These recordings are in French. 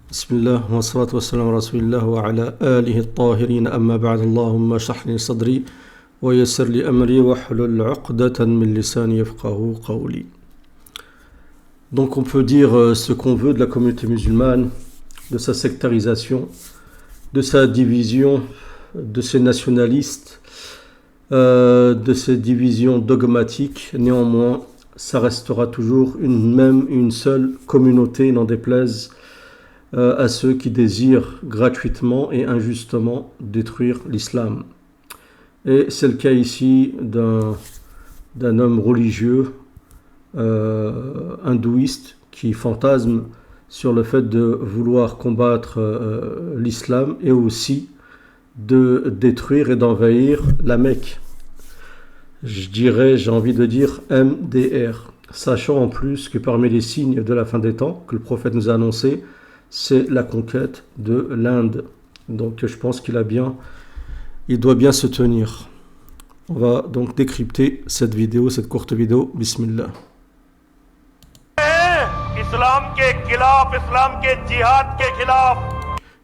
Bismillah wa salatu wa salam rasulillah wa ala alihi al-tahirin amma ba'd Allahumma shrah li sadri wa yassir li amri wa hlul 'uqdatan min lisani yafqahu qawli. Donc on peut dire ce qu'on veut de la communauté musulmane, de sa sectarisation, de sa division, de ses nationalistes, de ses divisions dogmatiques. Néanmoins, ça restera toujours une seule communauté, n'en déplaise à ceux qui désirent gratuitement et injustement détruire l'islam. Et c'est le cas ici d'un homme religieux hindouiste qui fantasme sur le fait de vouloir combattre l'islam et aussi de détruire et d'envahir la Mecque. J'ai envie de dire MDR, sachant en plus que parmi les signes de la fin des temps que le prophète nous a annoncé, c'est la conquête de l'Inde. Donc je pense il doit bien se tenir. On va donc décrypter cette courte vidéo. Bismillah.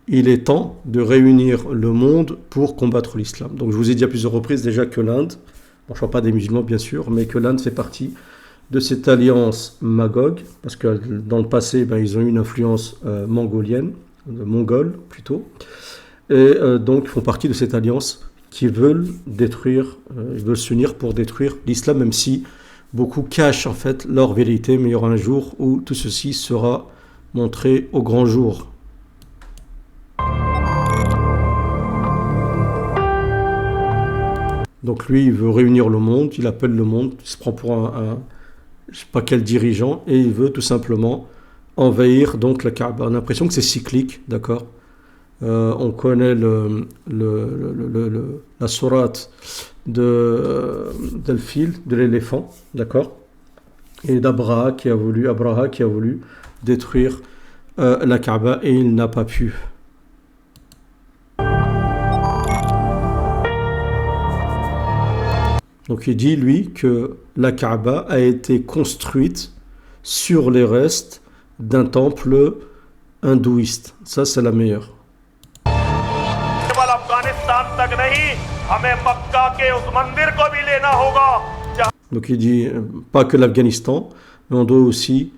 Il est temps de réunir le monde pour combattre l'islam. Donc je vous ai dit à plusieurs reprises déjà que l'Inde, je ne parle pas des musulmans bien sûr, mais que l'Inde fait partie de cette alliance Magog, parce que dans le passé, ils ont eu une influence mongole plutôt, et donc ils font partie de cette alliance qui veulent s'unir pour détruire l'islam, même si beaucoup cachent en fait leur vérité, mais il y aura un jour où tout ceci sera montré au grand jour. Donc lui, il veut réunir le monde, il appelle le monde, il se prend pour je ne sais pas quel dirigeant, et il veut tout simplement envahir donc la Kaaba. On a l'impression que c'est cyclique, d'accord. On connaît la sourate del fil, de l'éléphant, d'accord, et d'Abraha qui a voulu détruire la Kaaba et il n'a pas pu. Donc il dit, lui, que la Kaaba a été construite sur les restes d'un temple hindouiste. Ça, c'est la meilleure. Donc il dit, pas que l'Afghanistan, mais on doit aussi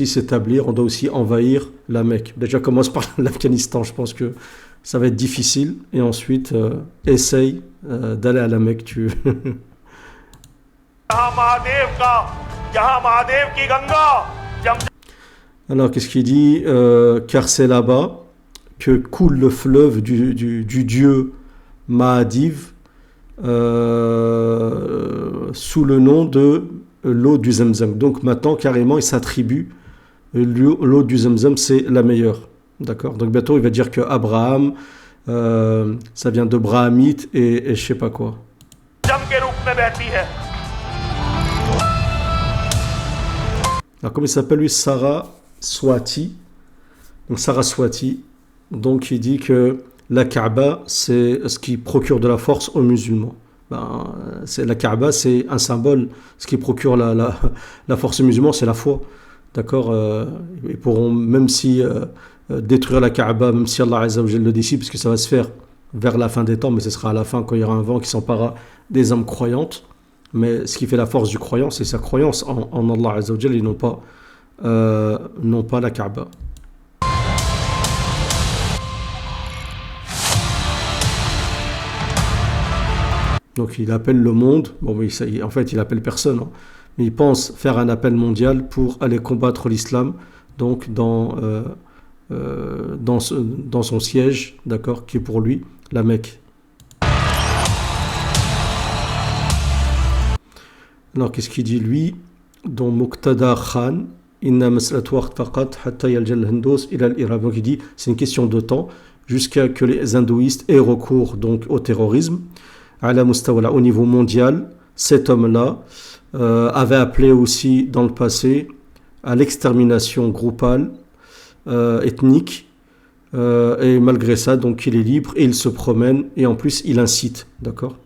s'établir, on doit aussi envahir la Mecque. Déjà, commence par l'Afghanistan, je pense que ça va être difficile, et ensuite essaye d'aller à la Mecque. Alors qu'est-ce qu'il dit, car c'est là-bas que coule le fleuve du dieu Mahadiv sous le nom de l'eau du Zamzam. Donc maintenant carrément il s'attribue l'eau du Zamzam, c'est la meilleure. D'accord. Donc bientôt il va dire que Abraham, ça vient de Brahmite et je sais pas quoi. Alors comment il s'appelle lui, Saraswati. Donc Saraswati. Donc il dit que la Kaaba c'est ce qui procure de la force aux musulmans. La Kaaba c'est un symbole. Ce qui procure la force aux musulmans c'est la foi. D'accord. Ils pourront même si détruire la Kaaba, même si Allah Azza wa Jalla le décide, parce que ça va se faire vers la fin des temps, mais ce sera à la fin quand il y aura un vent qui s'emparera des âmes croyantes. Mais ce qui fait la force du croyant, c'est sa croyance en Allah Azza wa Jalla et non pas la Kaaba. Donc il appelle le monde, en fait il appelle personne, hein, mais il pense faire un appel mondial pour aller combattre l'islam, donc dans son siège, d'accord, qui est pour lui la Mecque. Alors qu'est-ce qu'il dit lui dans Muqtada Khan, inna mas'alatu waqt faqat hatta yaljal hindus ila al-irab. Donc il dit c'est une question de temps jusqu'à que les hindouistes aient recours donc au terrorisme ala mustawala au niveau mondial. Cet homme-là avait appelé aussi dans le passé à l'extermination groupale ethnique Et malgré ça, donc il est libre et il se promène et en plus il incite, d'accord?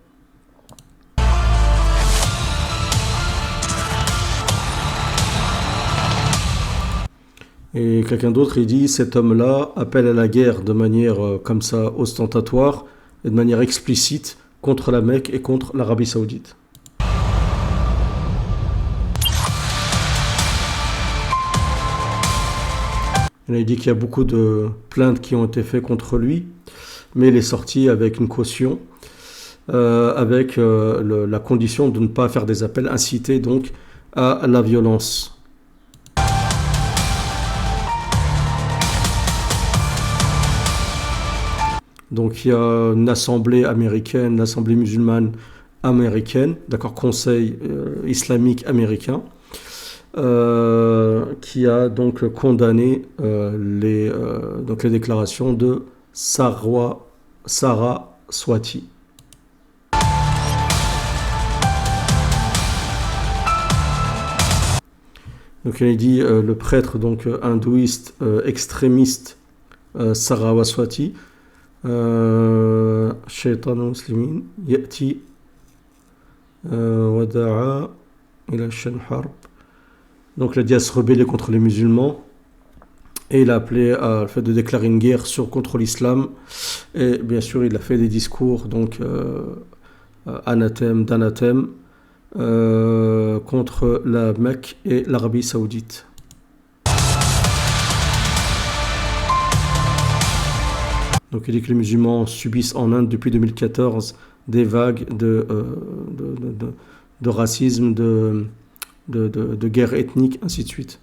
Et quelqu'un d'autre, il dit, cet homme-là appelle à la guerre de manière comme ça ostentatoire et de manière explicite contre la Mecque et contre l'Arabie Saoudite. Il dit qu'il y a beaucoup de plaintes qui ont été faites contre lui, mais il est sorti avec une caution, avec la condition de ne pas faire des appels incités donc à la violence. Donc il y a une assemblée américaine, l'assemblée musulmane américaine, d'accord, conseil islamique américain, qui a donc condamné les déclarations de Saraswati. Donc il dit le prêtre donc hindouiste extrémiste Saraswati, Shaitan muslimin yati wada'a ila shan harb. Donc il a dit à se rebeller contre les musulmans et il a appelé à le fait de déclarer une guerre contre l'islam et bien sûr il a fait des discours donc d'anathème contre la Mecque et l'Arabie Saoudite. Donc il dit que les musulmans subissent en Inde depuis 2014 des vagues de racisme, de guerre ethnique, ainsi de suite.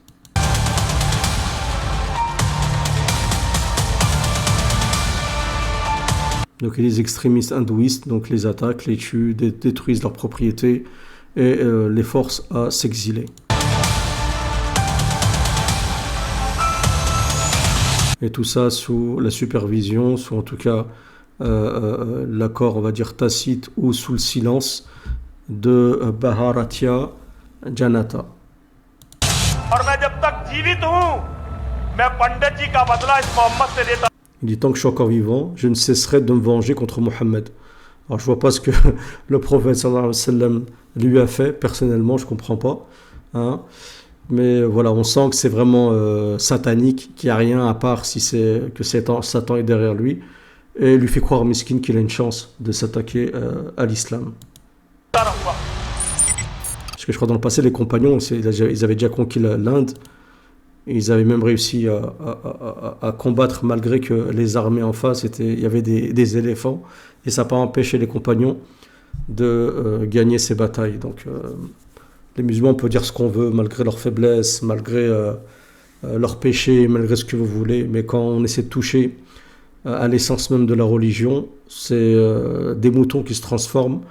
Donc les extrémistes hindouistes donc les attaquent, les tuent, détruisent leurs propriétés et les forcent à s'exiler. Et tout ça sous la supervision, sous en tout cas l'accord, on va dire tacite, ou sous le silence de Bharatiya Janata. Il dit, tant que je suis encore vivant, je ne cesserai de me venger contre Mohammed. Alors je vois pas ce que le prophète sallallahu alayhi wa sallam lui a fait, personnellement, je comprends pas. Hein. Mais voilà, on sent que c'est vraiment satanique, qu'il n'y a rien à part si c'est que Satan est derrière lui et il lui fait croire miskin qu'il a une chance de s'attaquer à l'islam. Parce que je crois dans le passé, les compagnons, ils avaient déjà conquis l'Inde. Ils avaient même réussi à combattre malgré que les armées en face, il y avait des éléphants et ça n'a pas empêché les compagnons de gagner ces batailles. Donc les musulmans, on peut dire ce qu'on veut, malgré leur faiblesse, malgré leurs péchés, malgré ce que vous voulez. Mais quand on essaie de toucher à l'essence même de la religion, c'est des moutons qui se transforment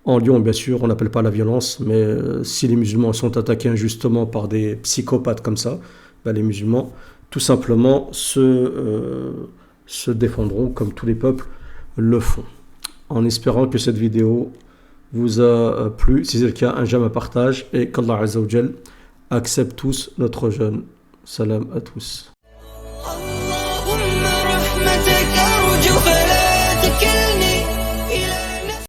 en lions. Bien sûr, on n'appelle pas la violence, mais si les musulmans sont attaqués injustement par des psychopathes comme ça, ben les musulmans, tout simplement, se défendront comme tous les peuples le font. En espérant que cette vidéo vous a plu. Si c'est le cas, un j'aime, un partage et qu'Allah Azza wa Jal accepte tous notre jeûne. Salam à tous.